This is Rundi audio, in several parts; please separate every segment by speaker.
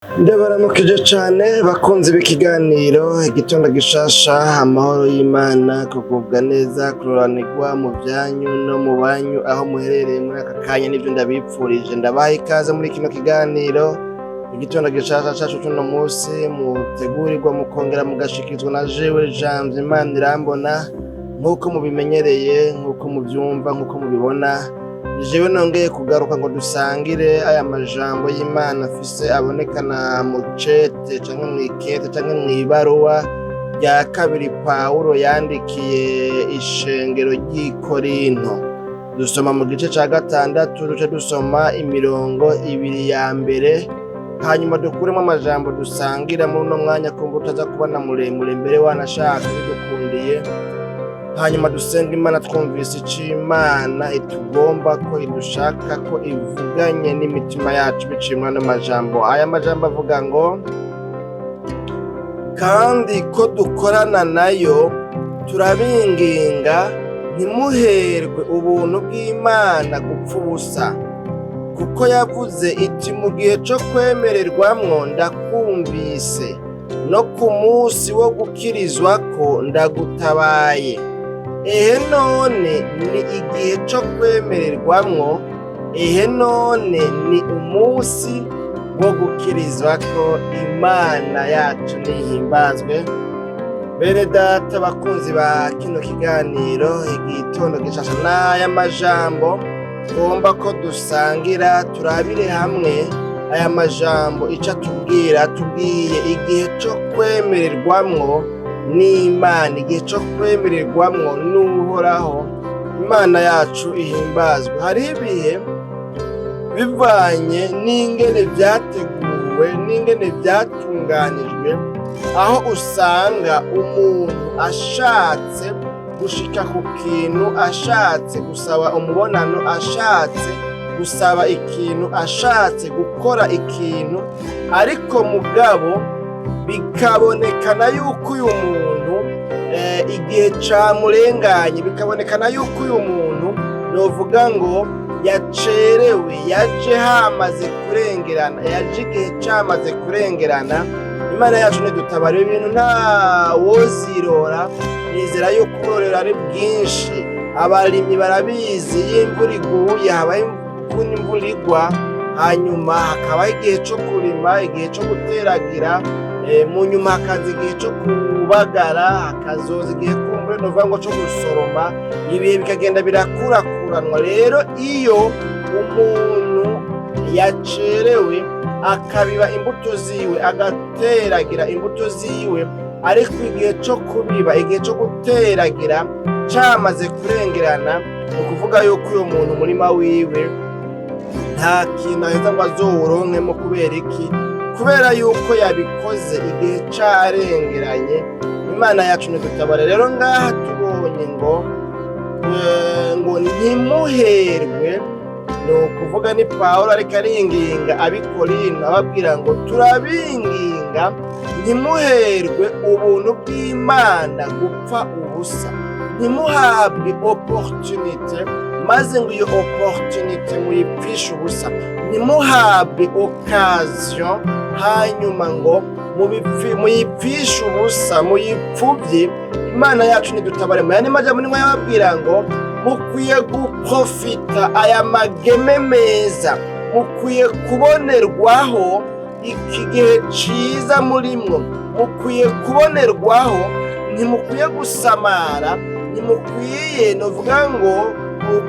Speaker 1: Ndabaramukije cane bakunzi b'ikiganiro igitondo gishasha, amahoro y'Imana, kugubwa neza, kuroranirwa mu vyanyu no mu banyu aho muherereye muri aka kanya nivyo ndabipfurije. Ndabaha ikaze muri kino kiganiro igitondo gishasha cacu c'uno musi, mutegurirwa mukongera mugashikirizwa na jewe Janvier Manirambona. Nk'uko mubimenyereye, nk'uko muvyumva, nk'uko mubibona, jewe nongeye kugaruka ngo dusangire aya majambo y'Imana afise abonekana mu cete canke mw'ikete canke mw'ibaruwa rya kabiri Pawulo yandikiye ishengero ry'i Korinto. Dusoma mu gice ca gatandatu, duce dusoma imirongo ibiri ya mbere, hanyuma dukuremwo amajambo dusangira muri uno mwanya, kumva utaza kubona muremure, mbere wanashaka bidukundiye. Hanyuma dusenga Imana twumvise ico Imana itugomba ko, idushaka ko, ivuganye n'imitima yacu biciye muri ano majambo. Aya majambo avuga ngo, kandi ko dukorana nayo turabinginga ntimuherwe ubuntu bw'Imana gupfa ubusa, kuko yavuze iti mu gihe co kwemererwamwo ndakumvise, no ku musi wo gukirizwako ndagutabaye. Ehe none ni igihe co kwemererwamwo, ehe none ni umusi wo gukirizwako. Imana yacu nihimbazwe. Bene data bakunzi ba kino kiganiro igitondo gishasha, n'aya majambo tugomba ko dusangira, turabire hamwe aya majambo ico atubwira. Atubwiye igihe co kwemererwamwo n'Imana, igihe co kwemererwamwo n'Uhoraho. Imana yacu ihimbazwe. Hariho ibihe bivanye n'ingene vyateguwe, n'ingene vyatunganijwe, aho usanga umuntu ashatse gushika ku kintu, ashatse gusaba umubonano, ashatse gusaba ikintu, ashatse gukora ikintu, ariko mugabo bikabonekana yuko uyu muntu igihe camurenganye, bikabonekana yuko uyu muntu novuga ngo yacerewe, yaje hamaze kurengerana, yaje igihe camaze kurengerana. Imana yacu nidutabara. Ibintu nta wozirora, nizera yuko uburorero ari bwinshi. Abarimyi barabizi, iyo imvura iguye habaho ukuntu imvura igwa, hanyuma hakabaho igihe co kurima, igihe co guteragira, mu nyuma hakaza igihe co kubagara, hakazoza igihe kumbure novuga ngo co gusoroma. Ibihe bikagenda birakurakuranwa. Rero iyo umuntu yacerewe akabiba imbuto ziwe, agateragira imbuto ziwe, ariko igihe co kubiba, igihe co guteragira camaze kurengerana, ni ukuvuga yuko uyu muntu umurima wiwe nta kintu aheza ngo azowuronkemwo. Kubera iki? Kubera yuko yabikoze igihe carengeranye. Imana yacu nidutabare. Rero ngaha tubonye ngo ntimuherwe, ni ukuvuga ni Pawulo ariko aringinga ab'i Korinto, ababwira ngo turabinginga ntimuherwe ubuntu bw'Imana gupfa ubusa, ntimuhabwe opportunité maze ngo iyo opportunité muyipfishe ubusa, ntimuhabwe occasion hanyuma ngo muyipfishe ubusa, muyipfuvye. Imana yacu nidutabare. Mu yandi majambo nimwe yababwira ngo mukwiye guprofita aya mageme meza, mukwiye kubonerwaho iki gihe ciza murimwo, mukwiye kubonerwaho, ntimukwiye gusamara, ntimukwiye novuga ngo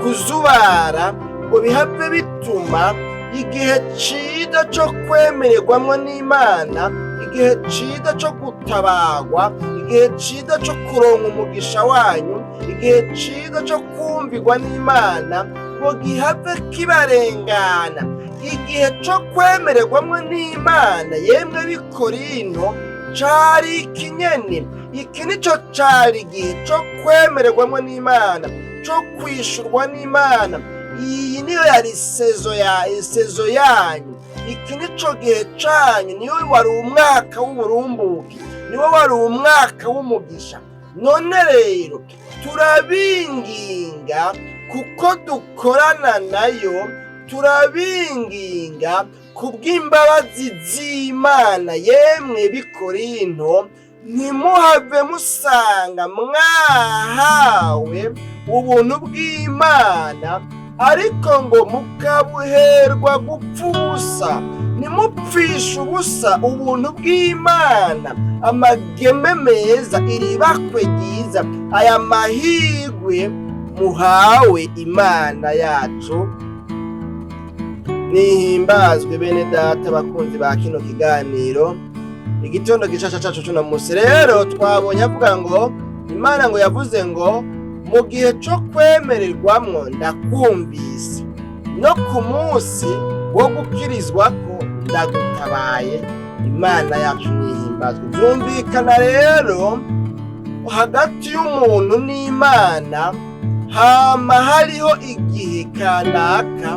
Speaker 1: kuzubara, ngo bihave bituma igihe ciza co kwemererwamwo n'Imana, igihe ciza co gutabagwa, igihe ciza co kuronka umugisha wanyu, igihe ciza co kumvirwa n'Imana, ngo gihave kibarengana. Igihe co kwemererwamwo n'Imana, yemwe b'i Korinto, cari ikinyene. Iki nico cari igihe co kwemererwamwo n'Imana, co kwishurwa n'Imana. Iyi niyo yari sezo yanyu. Iki nico gihe canyu. Niyo wari umwaka w'uburumbuke, niwo wari umwaka w'umugisha. None rero turabinginga kuko dukorana nayo, turabinginga kubw'imbabazi z'Imana yemwe b'i Korinto, ntimuhave musanga mwahawe ubuntu bw'Imana ariko ngo mukabuherwa gupfa ubusa. Nimupfishe ubusa ubuntu bw'Imana, amageme meza, iri bakwe ryiza, aya mahirwe muhawe Imana yacu. Nihimbazwe bene data bakunzi ba kino kiganiro, igitondo gishasha cacu cuno musi. Rero twabonye avuga ngo Imana ngo yavuze ngo mu gihe co kwemererwamwo ndakumvise, no ku munsi wo gukirizwako ndagutabaye. Imana yacu nihimbazwe. Byumvikana rero hagati y'umuntu n'Imana hama hariho igihe kanaka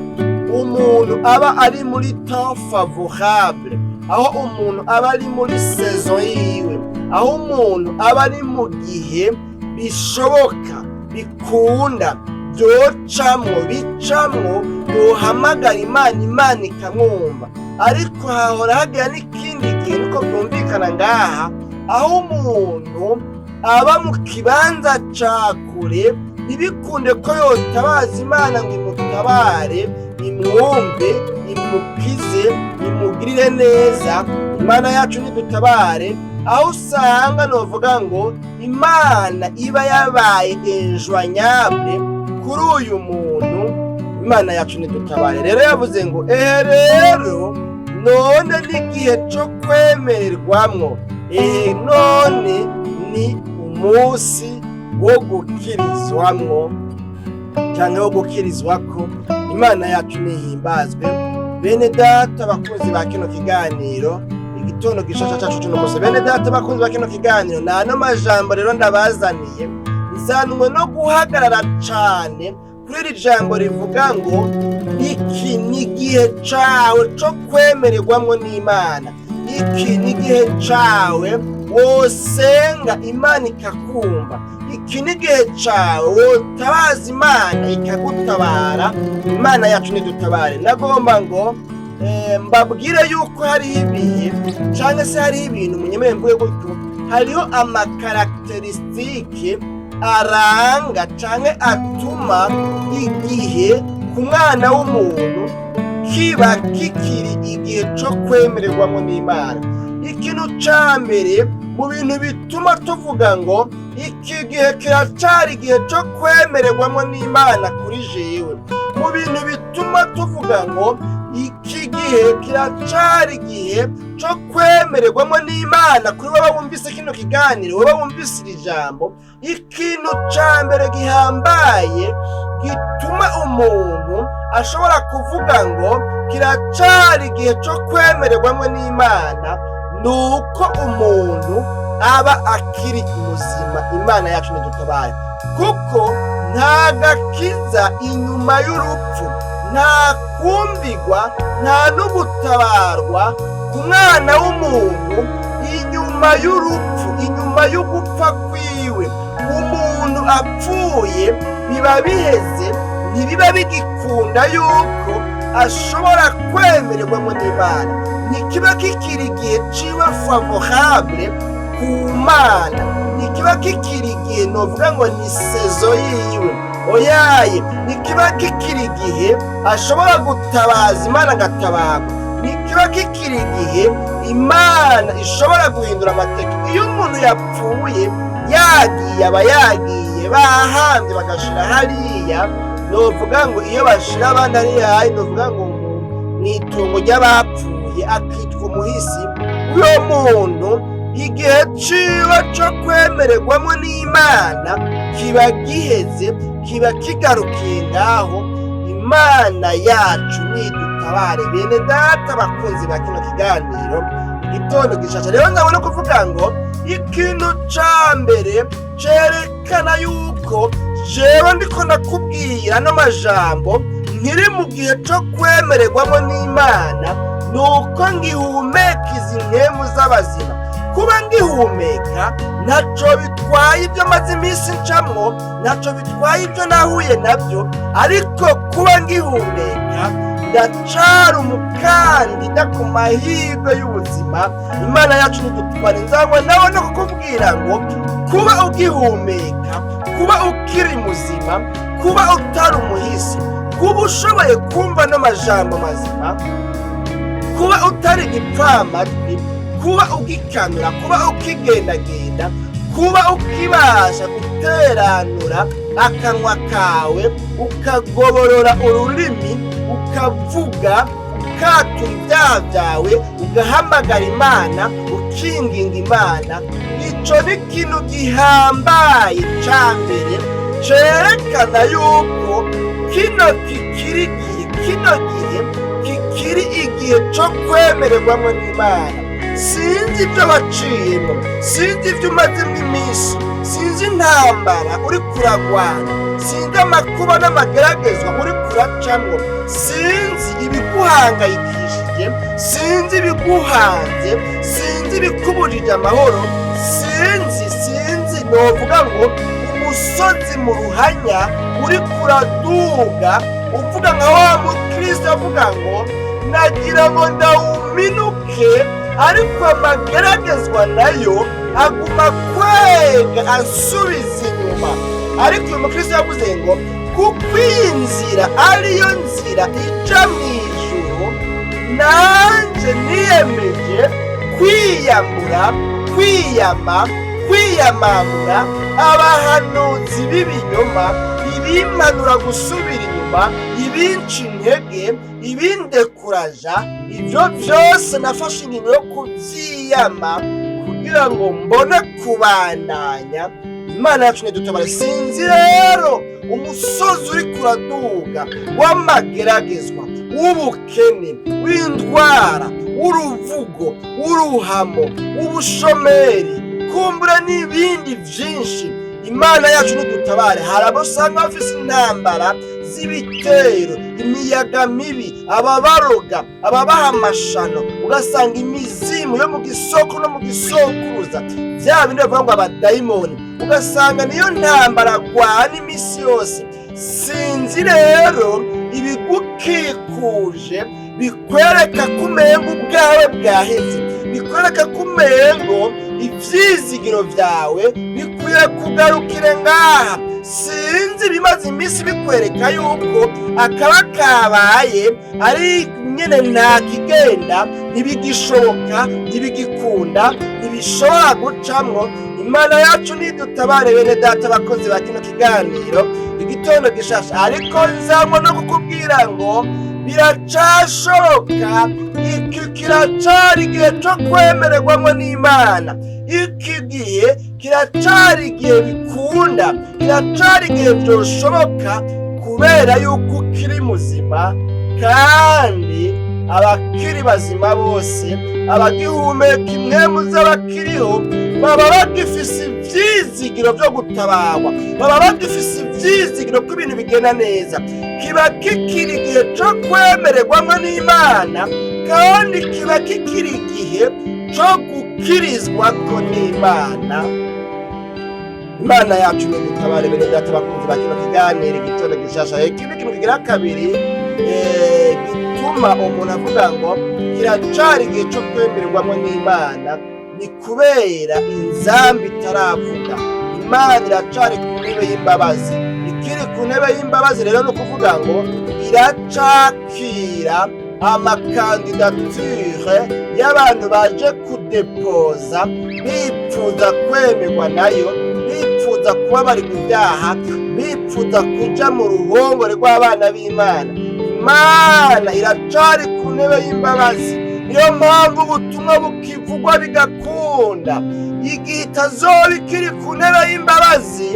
Speaker 1: umuntu aba ari muri temps favorable, aho umuntu aba ari muri saison yiwe, aho umuntu aba ari mu gihe bishoboka, bikunda, bicamwo, yohamagara Imana, Imana ikamwumva. Ariko hahora hagira n'ikindi gihe, niko byumvikana ngaha, aho umuntu aba mu kibanza ca kure, ntibikunde ko yotabaza Imana ngo imutabare, imwumve, imukize, imugirire neza. Imana yacu nidutabare, aho usanga novuga ngo Imana iba yabaye injoignable kuri uyu muntu. Imana yacu nidutabare. Rero yavuze ngo rero none n'igihe co kwemererwamwo, none ni umunsi wo gukirizwamwo cyangwa wo gukirizwako. Imana yacu nihimbazwe. Bene data bakunzi ba kino kiganiro, igitondo gishasha cacu cuno musi. Bene data bakunzi ba kino kiganiro, n'ano majambo rero ndabazaniye, nzanwe no guhagarara cane kuri iri jambo rivuga ngo iki ni igihe cawe co kwemererwamwo n'Imana. Iki ni igihe cawe wosenga Imana ikakumva. Iki ni igihe cawe wotabaza Imana ikagutabara. Imana yacu nidutabare. Nagomba ngo mbabwire yuko hariho ibihe canke se hariho ibintu munyemeye mvuge gutyo, hariho amakarakteristike aranga canke atuma igihe ku mwana w'umuntu kiba kikiri igihe co kwemererwamwo n'Imana. Ikintu ca mbere mu bintu bituma tuvuga ngo iki gihe kiracari igihe co kwemererwamwo n'Imana kuri jewe, mu bintu bituma tuvuga ngo iki gihe kiracari igihe co kwemererwamwo n'Imana kuri wowe wumvise kino kiganiro, wowe wumvise iri jambo, ikintu ca mbere gihambaye gituma umuntu ashobora kuvuga ngo kiracari igihe co kwemererwamwo n'Imana, nuko umuntu aba akiri muzima. Imana yacu nidutabare, kuko nta gakiza inyuma y'urupfu, nta kumbigwa, nta n'ugutabarwa ku mwana w'umuntu inyuma y'urupfu, inyuma y'ugupfa kwiwe. Umuntu apfuye biba biheze, ntibiba bigikunda yuko ashobora kwemererwamwo n'Imana. Ntikiba kikiri igihe ciwe favorable ku Mana, ntikiba kikiri igihe novuga ngo ni saison yiwe, oyaye, ntikiba kikiri igihe ashobora gutabaza Imana agatabarwa, ntikiba kikiri igihe Imana ishobora guhindura amateka. Iyo umuntu yapfuye yagiye, aba yagiye, bahambye bagashira hariya, novuga ngo iyo bashira abandi hariya, novuga ngo mw'itongo ry'abapfuye akitwa umuhisi. Uyo muntu igihe ciwe co kwemererwamwo n'Imana kiba giheze, kiba kigarukiye ngaho. Imana yacu nidutabare. Bene data bakunzi ba kino kiganiro, igitondo gishasha. Rero ndabona kuvuga ngo ikintu ca mbere cerekana yuko jewe ndiko ndakubwira ano majambo nkiri mu gihe co kwemererwamwo n'Imana, nuko ngihumeka izi mpemu z'abazima. Kuba ngihumeka ntaco bitwaye ibyo maze iminsi ncamwo, ntaco bitwaye ibyo nahuye nabyo, ariko kuba ngihumeka ndacari umukandida ku mahirwe y'ubuzima. Imana yacu nidutwara inzangwa nawe no kukubwira ngo kuba ugihumeka, kuba ukiri muzima, kuba utari umuhisi, kuba ushoboye kumva n'amajambo mazima, kuba utari igipfamatwi, kuba ugikanura, kuba ukigendagenda, kuba ukibasha guteranura akanwa kawe, ukagoborora ururimi, ukavuga, ukatura ibyaha byawe, ugahamagara Imana, ukinginga Imana. Ico ni ikintu gihambaye ca mbere cerekana yuko kino gihe kikiri igihe co kwemererwamwo n'Imana. Sinzi ibyo waciyemo, sinzi ibyo umazemo iminsi, sinzi intambara uri kuragwana, sinzi amakuba n'amageragezwa uri kuracamwo, sinzi ibiguhangayikishije, sinzi ibiguhanze, sinzi ibikubujije amahoro, sinzi novuga ngo umusozi mu ruhanya uri kuraduga, uvuga nka wa mukristo avuga ngo nagira ngo ndawuminuke, ariko amageragezwa nayo aguma kwega ansubiza inyuma. Ariko uyu mukristo yavuze ngo kuko iyi nzira ariyo nzira ija mw'ijuru, nanje niyemeje kwiyamamura abahanuzi b'ibinyoma, ibimpanura gusubira inyuma, ibinca intege, ibindekuraja. Ibyo byose nafashe ingingo yo kubyiyama kugira ngo mbone kubandanya. Imana yacu nidutabare. Sinzi rero umusozi uri kuraduga w'amageragezwa, w'ubukene, w'indwara, w'uruvugo, w'uruhamo, w'ubushomeri, kumbura n'ibindi byinshi. Imana yacu nidutabare. Hari abo usanga bafise intambara z'ibitero, imiyaga mibi, ababaroga, ababaha amashano, ugasanga imizimu yo mu gisoko no mu gisokuruza, bya bindi bavuga ngo abadayimoni, ugasanga niyo ntambara agwana iminsi yose. Sinzi rero ibigukikuje bikwereka ko umengo ubwawe bwaheze, bikwereka ko umengo ivyizigiro vyawe bikwiye kugarukire ngaha. Sinzi bimaze iminsi bikwereka yuko akaba kabaye ari nyene nta kigenda, ntibigishoboka, ntibigikunda, ntibishobora gucamwo. Imana yacu nidutabare bene data abakozi ba kino kiganiro igitondo gishasha. Ariko nzamwa no kukubwira ngo biracashoboka, iki kiracari igihe co kwemererwamwo n'Imana. Iki gihe kiracari igihe bikunda, kiracari igihe vyoshoboka, kubera yuko ukiri muzima, kandi abakiri bazima bose, abagihumeka impwemu z'abakiriho, baba bagifise ivyizigiro vyo gutabarwa, baba bagifise ivyizigiro ko ibintu bigenda neza. Kiba kikiri igihe co kwemererwamwo n'Imana, kandi kiba kikiri igihe co gukirizwako n'Imana. Imana yacu nidutabare bene data bakunzi ba kino kiganiro igitondo gishasha. Ikindi kintu kigira kabiri gituma umuntu avuga ngo kiracari igihe co kwemererwamwo n'Imana, ni kubera inzambi itaravuga. Imana iracari ku ntebe y'imbabazi. Ikiri ku ntebe y'imbabazi rero ni ukuvuga ngo iracakira amakandidature y'abantu baje kudepoza bipfuza kwemerwa nayo, bipfuza kuba bari mu byaha, bipfuza kuja mu ruhongore rw'abana b'Imana. Imana iracari ku ntebe y'imbabazi. Niyo mpamvu ubutumwa bukivugwa bigakunda. Igihe itazoba ikiri ku ntebe y'imbabazi,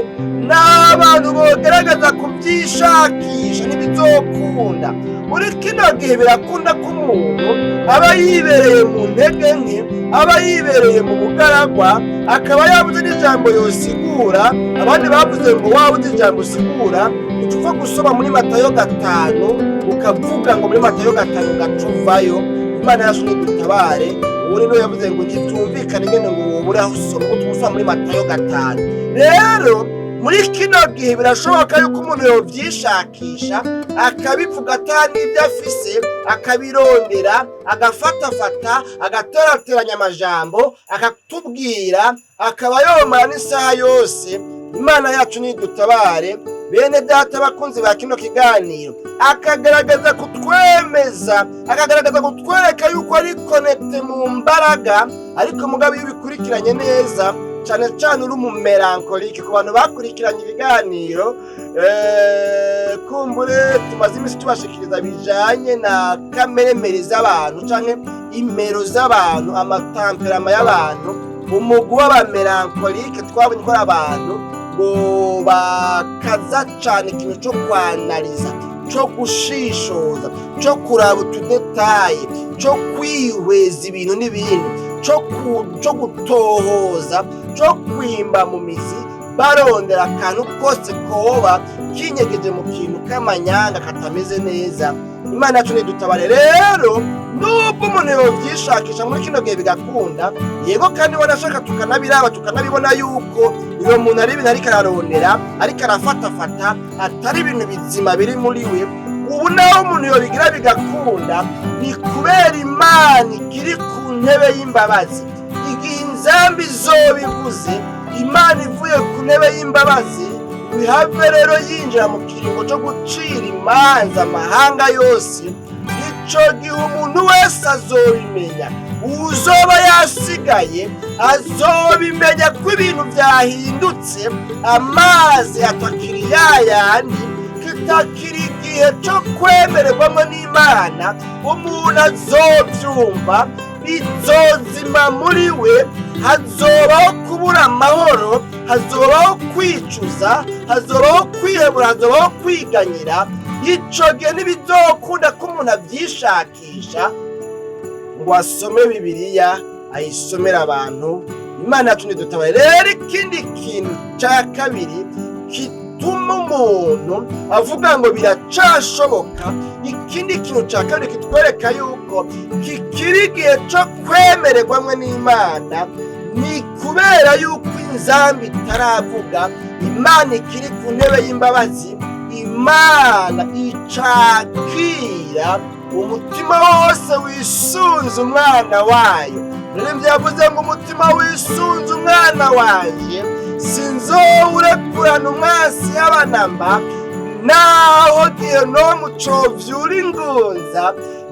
Speaker 1: n'abantu bogerageza kubyishakisha ntibizokunda. Muri kino gihe birakunda ko umuntu aba yibereye mu ntege nke, aba yibereye mu bugaragwa, akaba yabuze n'ijambo yosigura. Abandi bavuze ngo wabuze ijambo usigura, ucuva gusoma muri Matayo 5 ukavuga ngo muri Matayo 5 gacuvayo. Imana yacu nidutabare. Ubu rero yavuze ngo ntibyumvikane ngene ngo wobura aho usoma utuma muri Matayo 5. Rero muri kino gihe birashoboka yuko umuntu yovyishakisha akabivuga ata n'ibyo afise, akabirondera, agafatafata, agatorateranya amajambo, akatubwira, akaba yomara n'isaha yose. Imana yacu nidutabare. Bene data bakunzi ba kino kiganiro, akagaragaza kutwemeza, akagaragaza kutwereka yuko ari connecte mu mbaraga, ariko mugabo iyo bikurikiranye neza, cyane cyane uri mu melancholique. Ku bantu bakurikiranye ibiganiro kumbure tumaze iminsi tubashikiriza bijanye na kameremere z'abantu canke imero z'abantu, amatamperama y'abantu, umugwi w'abamelancholique. Twabonye ko abantu ngo bakaza cane ikintu cyo kwanaliza, cyo gushishoza, cyo kuraba utudetaye, cyo kwihweza ibintu n'ibindi, cyo gutohoza, cyo kwimba mu mizi, barondera akantu kose koba kinyegeje mu kintu k'amanyanga katameze neza. Imana yacu nidutabare. Rero nubwo umuntu yovyishakisha muri kino gihe bigakunda, yego kandi wanashaka tukanabiraba tukanabibona yuko uyo muntu ari ibintu ariko ararondera, ariko arafatafata, atari ibintu bizima biri muri we. Ubu naho umuntu yobigira bigakunda, ni kubera Imana ikiri ku ntebe y'imbabazi. Igihe inzambi zobivuze, Imana ivuye ku ntebe y'imbabazi, bihave rero yinjira mu kiringo cyo gucira imanza amahanga yose. Ico gihe umuntu wese azobimenya, uzoba yasigaye azobimenya ko ibintu byahindutse, amazi atakiri yayandi, kitakiri igihe cyo kwemererwamo n'Imana. Umuntu azovyumva, bizozima muri we, hazobaho kubura amahoro, hazobaho kwicuza, hazobaho kwihebura, hazobaho kwiganyira. Ico gihe ntibizokunda ko umuntu avyishakisha ngo asome Bibiliya ayisomera abantu. Imana yacu nidutabare. Rero ikindi kintu ca kabiri gituma umuntu avuga ngo biracashoboka, ikindi kintu ca kabiri kitwereka yuko kikiri igihe co kwemererwamwe n'Imana, ni kubera yuko inzambi itaravuga, Imana ikiri ku ntebe y'imbabazi. Imana icakira umutima wose wisunze umwana wayo. Rero byavuze ngo umutima wisunze umwana wanje sinzowurekurana umwasi y'abanamba, naho Gehinomu covyura ingunza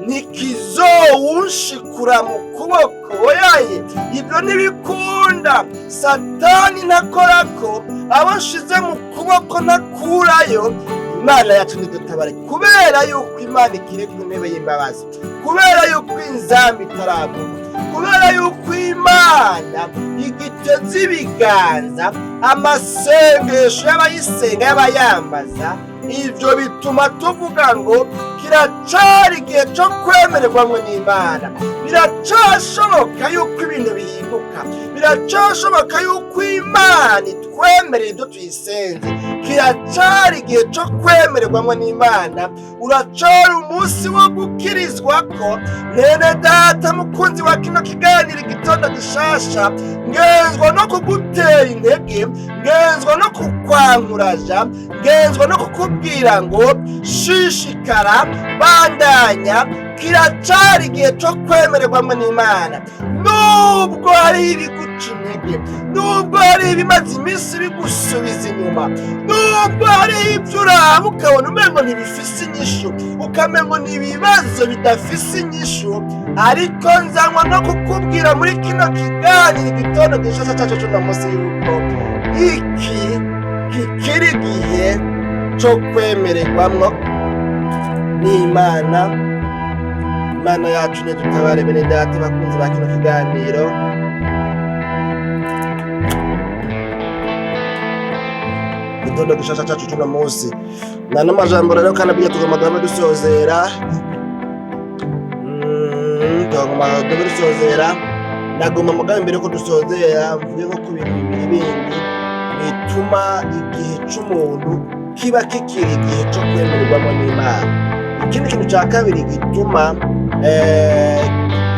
Speaker 1: ntikizowunshikura mu kuboko. Oyaye, ibyo ntibikunda. Satani ntakorako, abo nshize mu kuboko ntakurayo. Imana yacu nidutabare. Kubera yuko Imana ikiri ku ntebe y'imbabazi, kubera yuko inzambi itaravuga, kubera yuko Imana igiteze ibiganza amasengesho y'abayisenga y'abayambaza, ivyo bituma tuvuga ngo kiracari igihe cyo kwemererwamwe n'Imana. Biracashoboka yuko ibintu bihinduka, biracashoboka yuko Imana itwemerera ibyo tuyisenze. Kiracari igihe cyo kwemererwamwe n'Imana. Uracari umunsi wo gukirizwako. Mwene data mukunzi wa kino kiganiro igitondo gishasha, ngenzwa no kugutera intege, ngenzwa no kukwankuraja, ngenzwa no kukubwira ngo shishikara, bandanya. Kiracari igihe cyo kwemererwamwe n'Imana. Nubwo hari ibiguca intege, nubwo hari ibimaze iminsi bigusubiza inyuma, nubwo hari ibyo uraba ukabona umengo ntibifise inyishu, ukamengo ni ibibazo bidafise inyishu, ariko nzanywa no kukubwira muri kino kiganiro igitondo gishasha cyacu cy'uno munsi yuko iki kikiri igihe cyo kwemererwamwo n'Imana. Imana yacu nidutabare. Bene data bakunzi ba kino kiganiro, igitondo gishasha cyacu cy'uno munsi, na n'amajambo rero kandi abiye tugomba duhame dusozera. Nagomba mugambi mbere ko dusozera mvuge nko ku bintu bibiri bindi bituma igihe c'umuntu kiba kikiri igihe cyo kwemererwamo n'Imana. Ikindi kintu cya kabiri gituma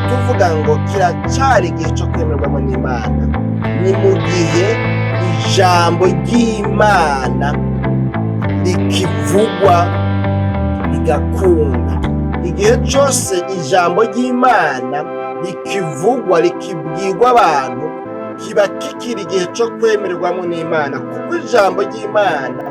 Speaker 1: tuvuga ngo kiracari igihe cyo kwemererwamo n'Imana, ni mu gihe ijambo ry'Imana rikivugwa bigakunda. Igihe cyose ijambo ry'Imana rikivugwa rikibwirwa abantu, kiba kikiri igihe cyo kwemererwamo n'Imana, kuko ijambo ry'Imana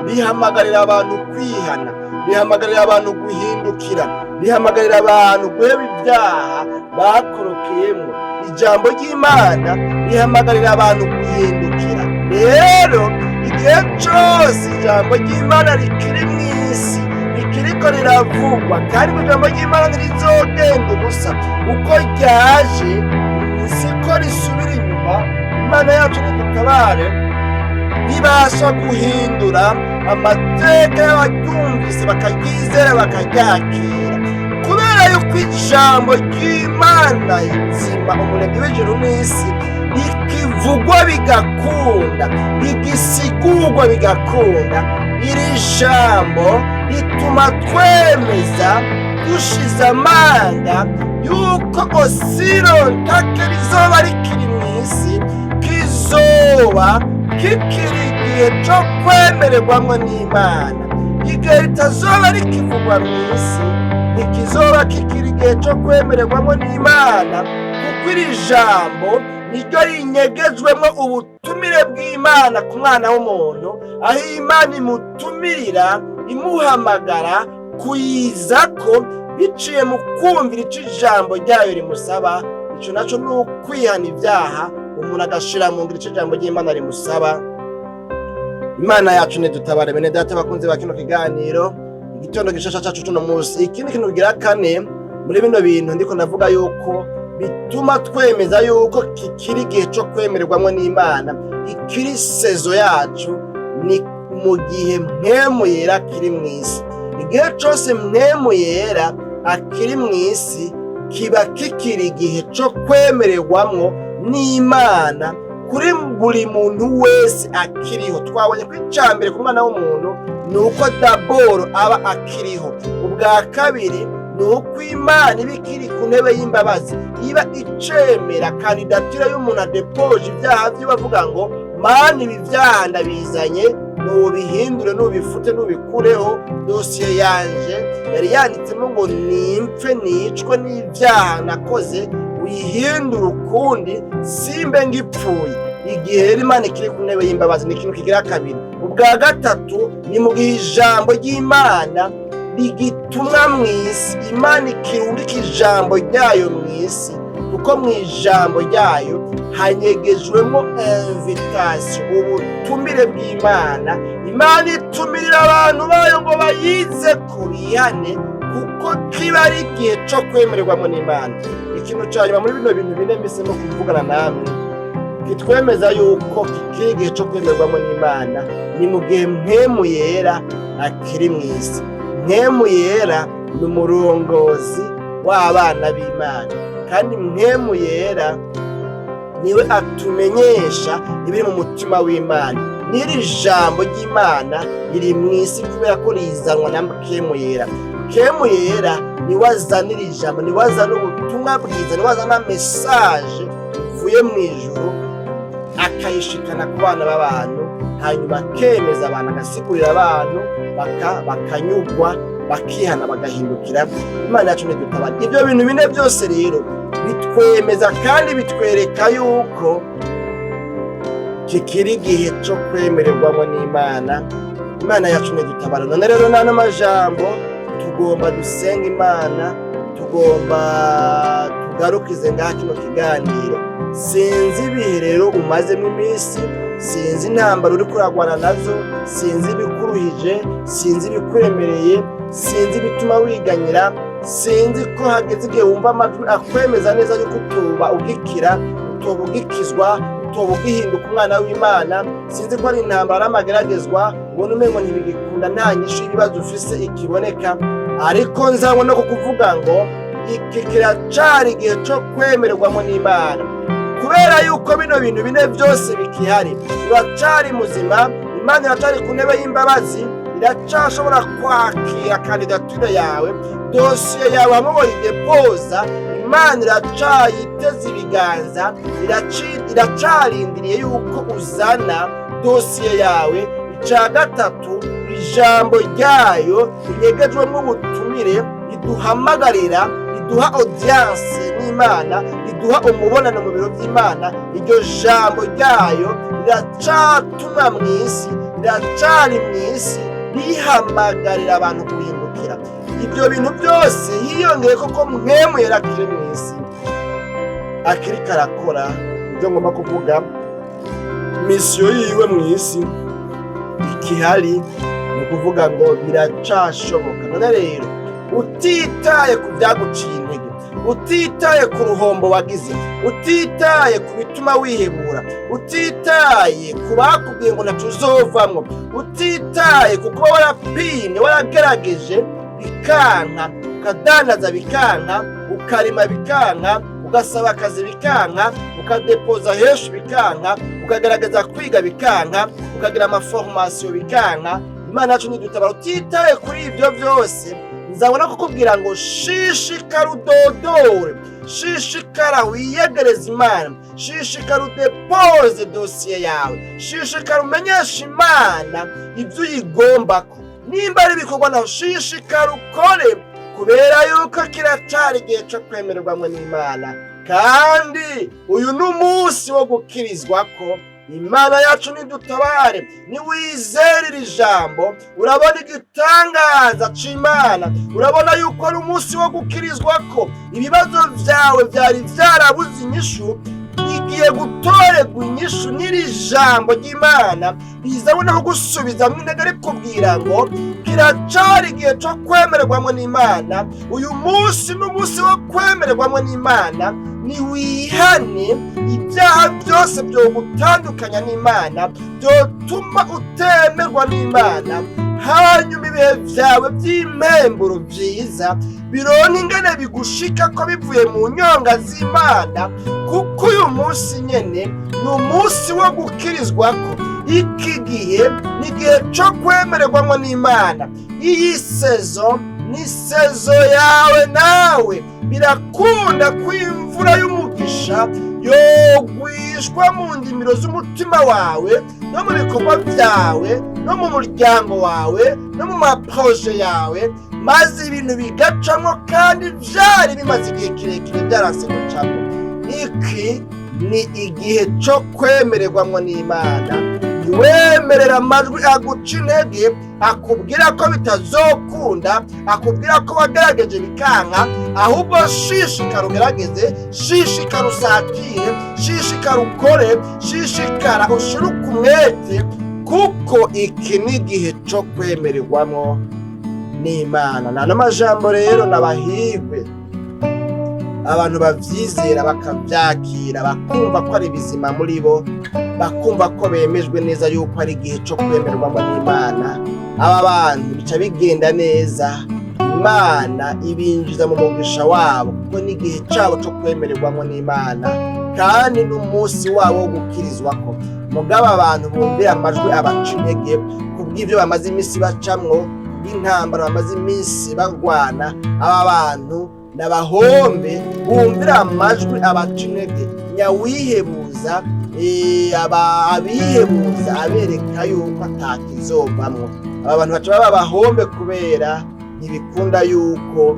Speaker 1: rihamagarira abantu kwihana, rihamagarira abantu guhindukira, rihamagarira abantu guheba ibyaha bakorokeyemo. Ijambo ry'Imana rihamagarira abantu guhindukira. Rero igihe cyose ijambo ry'Imana rikiri mu isi, rikiriko riravugwa, kandi ijambo ry'Imana ntirizogenda ubusa. Uko ryaje siko risubira inyuma. Imana yacu nidutabare, ribasha guhindura amateka y'abaryumvise bakaryizera bakaryakira, kubera yuko ijambo ry'Imana izima, umuremyi w'ijuru n'isi, rikivugwa bigakunda, rigisigurwa bigakunda. Iri jambo rituma twemeza dushize amanga yuko osirontake rizoba rikiri mu isi, kizoba kikiri igihe cyo kwemererwamo n'Imana. Igihe ritazoba rikivugwa mu isi, ntikizoba kikiri igihe cyo kwemererwamo n'Imana, kuko iri jambo niryo rinyegejwemo ubutumire bw'Imana ku mwana w'umuntu, aho Imana imutumirira imuhamagara kuyizako biciye mu kumvira icyo ijambo ryayo rimusaba. Icyo nacyo ni ukwihana ibyaha, umuntu agashira mu ngiro icyo ijambo ry'Imana rimusaba. Imana yacu nidutabare. Bene data bakunze ba kino kiganiro, igitondo gishasha cyacu cuno munsi, ikindi kintu bigira kane muri bino bintu ndiko ndavuga yuko bituma twemeza yuko kikiri igihe cyo kwemererwamo n'Imana, ikiri sezo yacu, ni mu gihe mpwemu yera kiri mu isi. Igihe cyose mpwemu yera akiri mu isi, kiba kikiri igihe cyo kwemererwamo n'Imana kuri buri muntu wese akiriho. Twabonye ko icambere ku mwana w'umuntu ni uko daboro aba akiriho. Ubwa kabiri ni uko Imana iba ikiri ku ntebe y'imbabazi, iba icemera kandidatire y'umuntu adepoje ibyaha bye, bavuga ngo Mana ibi byaha ndabizanye, nubihindure, nubifute, nubikureho. Dosiye yanje yari yanditsemo ngo nimpfe nicwe n'ibyaha nakoze, uyihindure ukundi simbe ngipfuye. Igihe rero Imana ikiri ku ntebe y'imbabazi, ni ikintu kigira kabiri. Ubwa gatatu ni mu gihe ijambo ry'Imana rigitumwa mu isi, Imana ikirungika ijambo ryayo mu isi, kuko mu ijambo ryayo hanyegejwemo invitation, ubutumire bw'Imana. Imana itumirira abantu bayo ngo bayize kubihane, kuko kiba ari igihe cyo kwemererwamo n'Imana. Ikintu cya nyuma muri bino bintu bine mpisemo kuvugana namwe, kitwemeza yuko kikiri igihe cyo kwemererwamo n'Imana, ni mu gihe mpwemu yera akiri mu isi. Mpwemu yera ni umurongozi w'abana b'Imana, kandi mpwemu yera niwe atumenyesha ibiri mu mutima w'Imana. N'iri jambo ry'Imana riri mu isi kubera ko rizanwa na mpwemu yera. Mpwemu yera niwe azanira ijambo, niwe azana ubutumwa bwiza, niwe azana mesaje ivuye mu ijuru akayishikana ku bana b'abantu, hanyuma akemeza abantu, agasigurira abantu, bakanyugwa, bakihana, bagahindukira. Imana yacu nidutabare. Ibyo bintu bine byose rero bitwemeza kandi bitwereka yuko kikiri igihe cyo kwemererwamo n'Imana. Imana yacu nidutabare. None rero n'ano majambo tugomba dusenga Imana, tugomba tugarukize ngaha kino kiganiro. Sinzi ibihe rero umazemo iminsi, sinzi intambara uri kuragwana nazo, sinzi ibikuruhije, sinzi ibikuremereye, sinzi ibituma wiganyira, sinzi ko hageze igihe wumva amajwi akwemeza neza yuko utoba ugikira, utoba ugikizwa, utoba ugihinduka umwana w'Imana. Sinzi ko ari intambara y'amageragezwa ubona umengo ntibigikunda, nta nyishu y'ibibazo ufise ikiboneka, ariko nzanywe no kukuvuga ngo iki kiracari igihe cyo kwemererwamo n'Imana, kubera yuko bino bintu bine byose bikihari. Uracari muzima, Imana iracari ku ntebe y'imbabazi, iracashobora kwakira kandidatire yawe, dosiye yawe hamwe wayidepoza. Imana iracayiteze ibiganza, iracarindiriye yuko uzana dosiye yawe. Ica gatatu, ijambo ryayo rinyegejwemo ubutumire, riduhamagarira, riduha audience n'Imana, riduha umubonano mu biro by'Imana. Iryo jambo ryayo riracatuma mw'isi, riracari mw'isi, rihamagarira abantu guhindukira. Ibyo bintu byose hiyongeye koko mwemu yari akiri mw'isi, akiriko arakora ibyo ngomba kuvuga. Misiyo yiwe mw'isi ikihari, ni ukuvuga ngo biracashoboka. None rero utitaye ku byaguciye intege, utitaye ku ruhombo wagize, utitaye ku bituma wihebura, utitaye ku bakubwiye ngo ntaco uzovamwo, utitaye ku kuba warapine, waragerageje bikanka, ukadandaza bikanka, ukarima bikanka, ugasaba akazi bikanka, ukadepoza henshi bikanka, ukagerageza kwiga bikanka, ukagira amaformasiyo bikanka, Imana yacu nidutabara. Utitaye kuri ibyo byose, nzabona kukubwira ngo shishikara udodore, shishikara wiyegereza Imana, shishikara udepoze dosiye yawe, shishikara umenyesha Imana ibyo uyigombako. Nimba ari ibikorwa naho shishikara ukore, kubera yuko kiracari igihe cyo kwemererwamwe n'Imana. Kandi uyu ni umunsi wo gukirizwako. Imana yacu nidutabare, niwizere iri jambo, urabona igitangaza c'Imana, urabona yuko ari umunsi wo gukirizwako. Ibibazo vyawe vyari vyarabuze inyishu, igiye gutorerwa inyishu n'iri jambo ry'Imana, rizabonaho gusubizamwo intege rikubwira ngo kiracari igihe co kwemererwamwe n'Imana. Uyu munsi ni umunsi wo kwemererwamwe n'Imana. Niwihane ibyaha byose byogutandukanya n'Imana, byotuma utemerwa n'Imana, hanyuma ibihe vyawe vy'impemburo vyiza bironka ingene bigushika ko bivuye mu nyonga z'Imana. Kuko uyu munsi nyene ni umunsi wo gukirizwako. Iki gihe ni igihe co kwemererwamwo n'Imana. Iyi sezo ni sezo yawe nawe. Birakunda ko imvura y'umugisha yogwishwa mu ndimiro z'umutima wawe, no mu bikorwa vyawe, no mu muryango wawe, no mu maproje yawe, maze ibintu bigacamwo kandi vyari bimaze igihe kirekire vyaranse gucamwo. Iki ni igihe co kwemererwamwo n'Imana. Ntiwemerera amajwi aguca intege, akubwira ko bitazokunda, akubwira ko wagerageje bikanka. Ahubwo shishikara ugerageze, shishikara usatire, shishikara ukore, shishikara ushiruke umwete, kuko iki ni igihe co kwemererwamwo n'Imana. Nano majambo rero n'abahirwe abantu bavyizera, bakavyakira, bakumva ko ari bizima muri bo, bakumva ko bemejwe neza yuko ari igihe co kwemererwamwo n'Imana. Aba bantu bica bigenda neza, Imana ibinjiza mu mugisha wabo, kuko ni igihe cabo co kwemererwamwo n'Imana, kandi n'umunsi wabo wo gukirizwako. Mugabo abantu bumvira amajwi abaca intege kubw'ivyo bamaze imisi bacamwo, kubw'intambara bamaze imisi bagwana, aba bantu n'abahombe bumvira amajwi abaca intege, nyawihebuza, abihebuza abereka yuko atakizovamwo. Aba bantu baca baba abahombe kubera ntibikunda yuko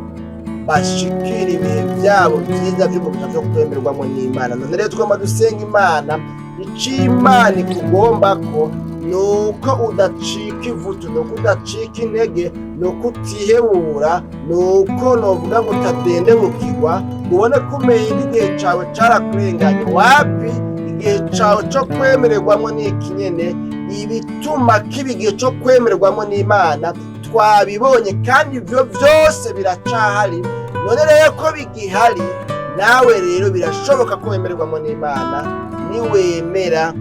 Speaker 1: bashikira ibihe vyabo vyiza vy'umugisha vyo kwemererwamwo n'Imana. None rero twama dusenga Imana, ico Imana ikugombako nuko udacika ivutu, nuko udacika intege, nuko utihebura, nuko novuga ngo utadendebukirwa, ubone ko umenye igihe cawe carakurenganye. Wapi, igihe cawe co kwemererwamwo n'iki nyene. Ibituma kiba igihe co kwemererwamwo n'Imana twabibonye, kandi ivyo vyose biracahari. None rero ko bigihari, nawe rero birashoboka ko wemererwamwo n'Imana, niwemera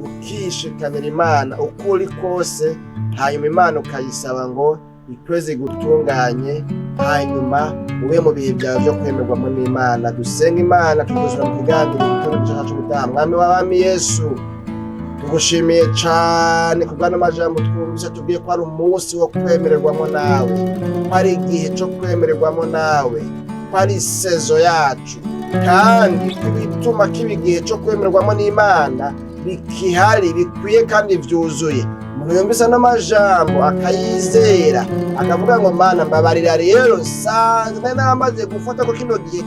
Speaker 1: ukishikanira Imana uko uri kose, hanyuma Imana ukayisaba ngo ikweze gutunganye, hanyuma ube mu bihe byawe vyo kwemererwamwo n'Imana. Dusenga Imana tugusura mu kiganiro gitondo cacu gutaha. Mwami w'abami Yesu, tugushimiye cane kubwana amajambo twumvise, tubwiye ko ari umunsi wo kwemererwamwo nawe, ko ari igihe co kwemererwamwo nawe, ko ari sezo yacu, kandi ibituma kiba igihe co kwemererwamwo n'Imana bikihari, bikwiye kandi vyuzuye. umuntu yumvise n'amajambo akayizera akavuga ngo Mana mbabarira rero nsanzwe namaze gufata ko kino gihe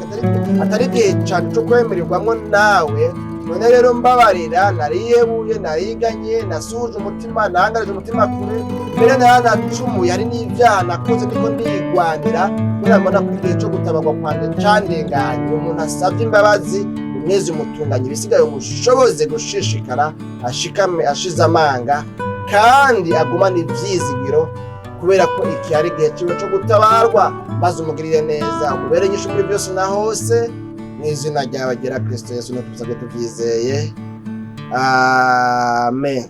Speaker 1: atari igihe cane co kwemererwamwo nawe, none rero mbabarira, nariyebuye, nariganye, nasuje umutima, nahangarije umutima kure, mbere naranacumuye, hari n'ivyaha nakoze ndiko ndigwanira, kubera mbona ko igihe co gutabarwa kwanje candenganye. Umuntu asavye imbabazi umwezi umutunganye, ibisigaye umushoboze gushishikara ashikame ashize amanga, kandi agumane ivyizigiro, kubera ko iki ari igihe ciwe co gutabarwa, maze umugirire neza, umubere nyinshi muri byose na hose, mw'izina ryawe ryera Kristo Yesu, nitubisabye tuvyizeye, amen.